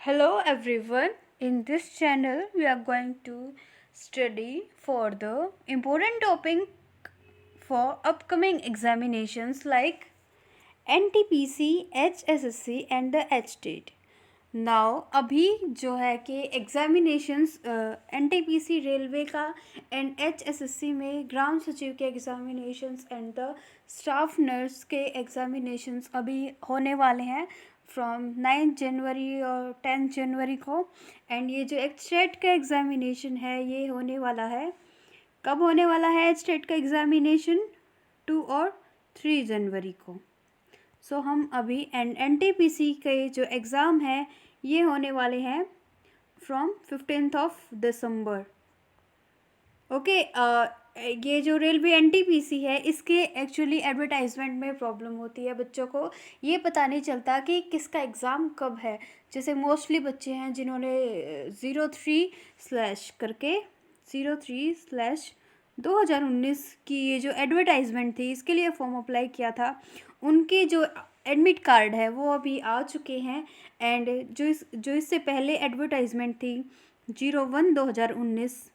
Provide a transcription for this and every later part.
Hello everyone. In this channel we are going to study for the important topic for upcoming examinations like NTPC, HSSC and the HTET. Now अभी जो है कि examinations NTPC railway का and HSSC में ग्राम सचिव के examinations and the staff nurse के examinations अभी होने वाले हैं फ्रॉम 9 जनवरी और 10 जनवरी को। एंड ये जो HTET का एग्ज़ामिनेशन है ये होने वाला है, कब होने वाला है HTET का एग्ज़ामिनेशन? 2 और 3 जनवरी को। सो हम अभी NTPC के जो एग्ज़ाम है ये होने वाले हैं from 15th of December. Okay, ये जो रेलवे NTPC है इसके एक्चुअली एडवर्टाइजमेंट में प्रॉब्लम होती है, बच्चों को ये पता नहीं चलता कि किसका एग्ज़ाम कब है। जैसे मोस्टली बच्चे हैं जिन्होंने 03/2019 की ये जो एडवर्टाइजमेंट थी इसके लिए फॉर्म अप्लाई किया था, उनके जो एडमिट कार्ड है वो अभी आ चुके हैं। एंड जो इससे पहले एडवर्टाइजमेंट थी 01/2019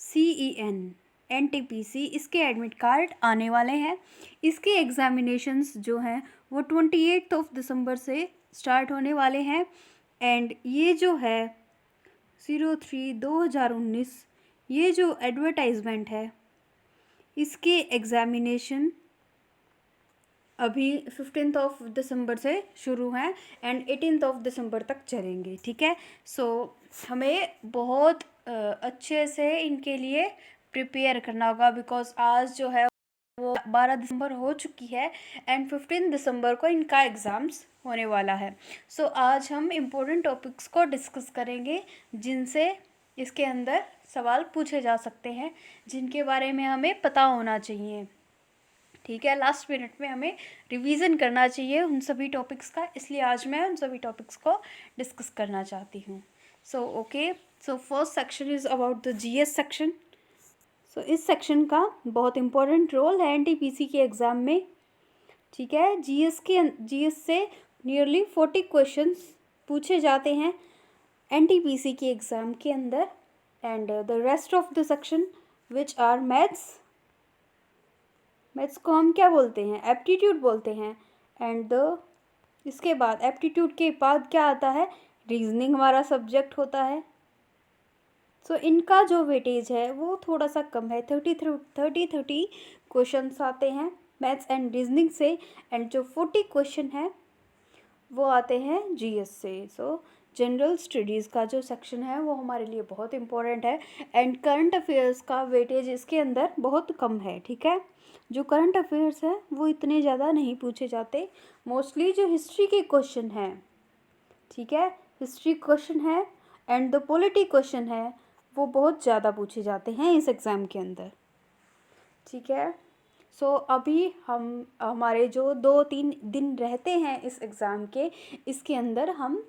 CEN NTPC, इसके एडमिट कार्ड आने वाले हैं। इसके एग्ज़ामिनेशंस जो हैं वो 28 दिसंबर से स्टार्ट होने वाले हैं। एंड ये जो है 03/2019 ये जो एडवर्टाइजमेंट है इसके एग्ज़ामिनेशन अभी 15th दिसंबर से शुरू हैं एंड 18th दिसंबर तक चलेंगे। ठीक है, सो हमें बहुत अच्छे से इनके लिए प्रिपेयर करना होगा, बिकॉज आज जो है वो 12 दिसंबर हो चुकी है एंड 15 दिसंबर को इनका एग्ज़ाम्स होने वाला है। सो आज हम इम्पोर्टेंट टॉपिक्स को डिस्कस करेंगे जिनसे इसके अंदर सवाल पूछे जा सकते हैं, जिनके बारे में हमें पता होना चाहिए। ठीक है, लास्ट मिनट में हमें रिवीजन करना चाहिए उन सभी टॉपिक्स का, इसलिए आज मैं उन सभी टॉपिक्स को डिस्कस करना चाहती हूँ। So first section is about the GS section. So इस सेक्शन का बहुत इम्पोर्टेंट रोल है NTPC के एग्ज़ाम में। ठीक है, GS से नियरली 40 क्वेश्चंस पूछे जाते हैं NTPC के एग्ज़ाम के अंदर। And the rest of the section which are maths को हम क्या बोलते हैं? एप्टीट्यूड बोलते हैं। एंड इसके बाद एप्टीट्यूड के बाद क्या आता है? रीजनिंग हमारा सब्जेक्ट होता है। सो इनका जो वेटेज है वो थोड़ा सा कम है, 30 क्वेश्चंस आते हैं मैथ्स एंड रीजनिंग से। एंड जो 40 क्वेश्चन है वो आते हैं GS से। सो जनरल स्टडीज़ का जो सेक्शन है वो हमारे लिए बहुत इम्पोर्टेंट है। एंड करंट अफेयर्स का वेटेज इसके अंदर बहुत कम है। ठीक है, जो करंट अफेयर्स है वो इतने ज़्यादा नहीं पूछे जाते। मोस्टली जो हिस्ट्री के क्वेश्चन हैं, ठीक है, हिस्ट्री क्वेश्चन है एंड द पॉलिटी क्वेश्चन है वो बहुत ज़्यादा पूछे जाते हैं इस एग्ज़ाम के अंदर। ठीक है, सो अभी हमारे जो 2-3 दिन रहते हैं इस एग्ज़ाम के, इसके अंदर हम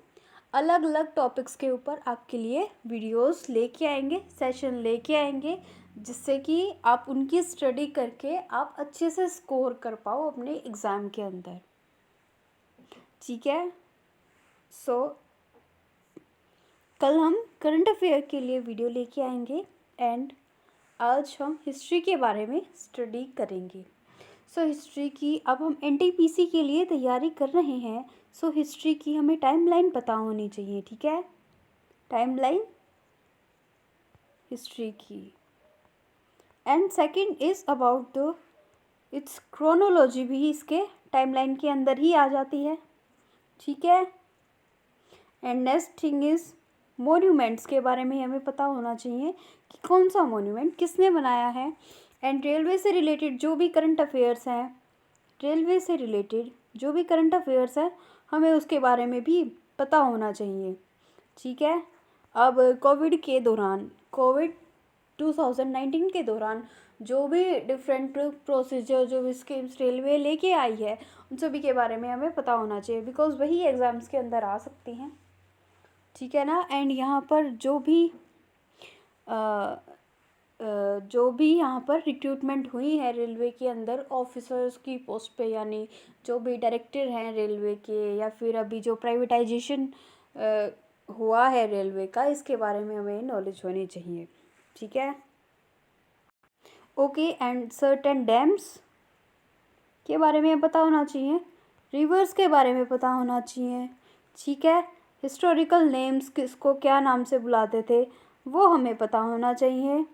अलग अलग टॉपिक्स के ऊपर आपके लिए वीडियोस लेके आएंगे, सेशन लेके आएंगे, जिससे कि आप उनकी स्टडी करके आप अच्छे से स्कोर कर पाओ अपने एग्ज़ाम के अंदर। ठीक है, सो कल हम करंट अफेयर के लिए वीडियो लेके आएंगे एंड आज हम हिस्ट्री के बारे में स्टडी करेंगे। सो हिस्ट्री की अब हम NTPC के लिए तैयारी कर रहे हैं। सो हिस्ट्री की हमें टाइमलाइन पता होनी चाहिए। ठीक है, टाइमलाइन हिस्ट्री की। And second is about the it's chronology भी इसके टाइमलाइन के अंदर ही आ जाती है। ठीक है, and next thing is monuments के बारे में हमें पता होना चाहिए कि कौन सा मोन्यूमेंट किसने बनाया है। एंड रेलवे से रिलेटेड जो भी करंट अफेयर्स हैं, रेलवे से रिलेटेड जो भी करंट अफेयर्स है हमें उसके बारे में भी पता होना चाहिए। ठीक है, अब कोविड 2019 के दौरान जो भी डिफरेंट प्रोसीजर जो भी स्कीम्स रेलवे लेके आई है उन सभी के बारे में हमें पता होना चाहिए, बिकॉज वही एग्ज़ाम्स के अंदर आ सकती हैं। ठीक है ना, एंड यहाँ पर जो भी यहाँ पर रिक्रूटमेंट हुई है रेलवे के अंदर ऑफिसर्स की पोस्ट पे, यानी जो भी डायरेक्टर हैं रेलवे के, या फिर अभी जो प्राइवेटाइजेशन हुआ है रेलवे का, इसके बारे में हमें नॉलेज होनी चाहिए, ठीक है। ओके, एंड सर्टेन डैम्स के बारे में पता होना चाहिए, रिवर्स के बारे में पता होना चाहिए, ठीक है। हिस्टोरिकल नेम्स किसको क्या नाम से बुलाते थे वो हमें पता होना चाहिए।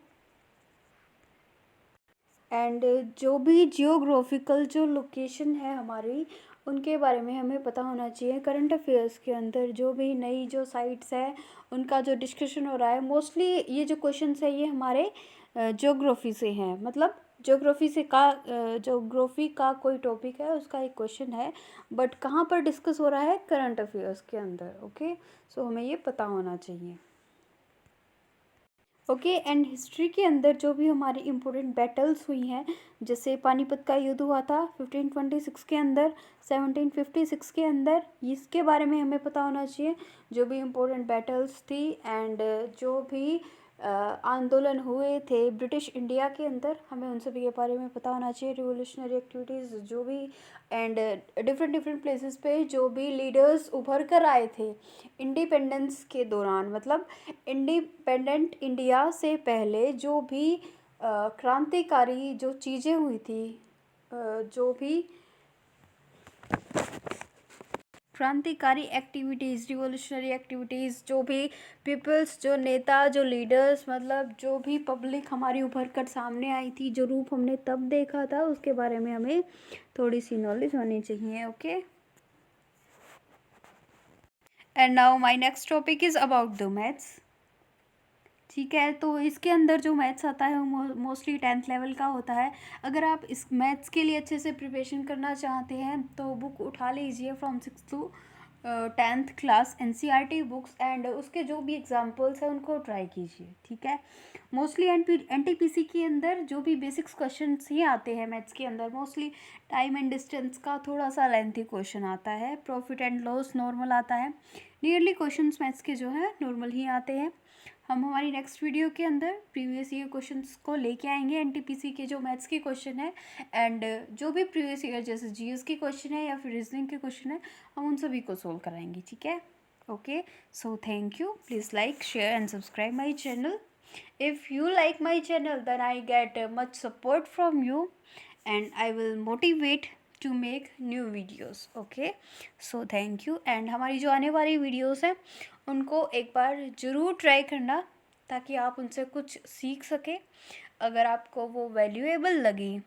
एंड जो भी जियोग्राफिकल जो लोकेशन है हमारी उनके बारे में हमें पता होना चाहिए। करंट अफेयर्स के अंदर जो भी नई जो साइट्स है उनका जो डिस्कशन हो रहा है, मोस्टली ये जो क्वेश्चंस है ये हमारे ज्योग्राफी से हैं, मतलब ज्योग्राफी का कोई टॉपिक है उसका एक क्वेश्चन है, बट कहाँ पर डिस्कस हो रहा है, करंट अफेयर्स के अंदर। ओके, सो हमें ये पता होना चाहिए। ओके, एंड हिस्ट्री के अंदर जो भी हमारी इम्पोर्टेंट बैटल्स हुई हैं, जैसे पानीपत का युद्ध हुआ था 1526 के अंदर, 1756 के अंदर, इसके बारे में हमें पता होना चाहिए। जो भी इम्पोर्टेंट बैटल्स थी एंड जो भी आंदोलन हुए थे ब्रिटिश इंडिया के अंदर, हमें उन सभी के बारे में पता होना चाहिए। रिवोल्यूशनरी एक्टिविटीज़ जो भी एंड डिफरेंट डिफरेंट प्लेसेस पे जो भी लीडर्स उभर कर आए थे इंडिपेंडेंस के दौरान, मतलब इंडिपेंडेंट इंडिया से पहले जो भी क्रांतिकारी जो चीज़ें हुई थी, जो भी क्रांतिकारी एक्टिविटीज़, रिवोल्यूशनरी एक्टिविटीज़, जो भी पीपल्स, जो नेता, जो लीडर्स, मतलब जो भी पब्लिक हमारी उभर कर सामने आई थी, जो रूप हमने तब देखा था, उसके बारे में हमें थोड़ी सी नॉलेज होनी चाहिए। Okay, and now my next topic is about the maths, ठीक है। तो इसके अंदर जो मैथ्स आता है वो मोस्टली 10th लेवल का होता है। अगर आप इस मैथ्स के लिए अच्छे से प्रिपरेशन करना चाहते हैं तो बुक उठा लीजिए from 6th to 10th class NCERT books, and उसके जो भी एग्जांपल्स हैं उनको ट्राई कीजिए, ठीक है। मोस्टली NTPC के अंदर जो भी बेसिक्स क्वेश्चन ही आते हैं मैथ्स के अंदर, मोस्टली टाइम एंड डिस्टेंस का थोड़ा सा लेंथी क्वेश्चन आता है, प्रॉफिट एंड लॉस नॉर्मल आता है, नियरली क्वेश्चंस मैथ्स के जो है नॉर्मल ही आते हैं। हम हमारी नेक्स्ट वीडियो के अंदर प्रीवियस ईयर क्वेश्चंस को लेके आएंगे, NTPC के जो मैथ्स के क्वेश्चन है एंड जो भी प्रीवियस ईयर जैसे GS के क्वेश्चन है या फिर रीजनिंग के क्वेश्चन है, हम उन सभी को सोल्व कराएंगे, ठीक है। Okay, so thank you, please like, share and subscribe my channel. If you like my channel, then I get much support from you and I will motivate to make new videos. Okay, so thank you, and हमारी जो आने वाली videos हैं उनको एक बार ज़रूर try करना ताकि आप उनसे कुछ सीख सकें। अगर आपको वो वैल्यूएबल लगी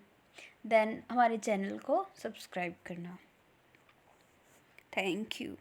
देन हमारे चैनल को सब्सक्राइब करना। Thank you.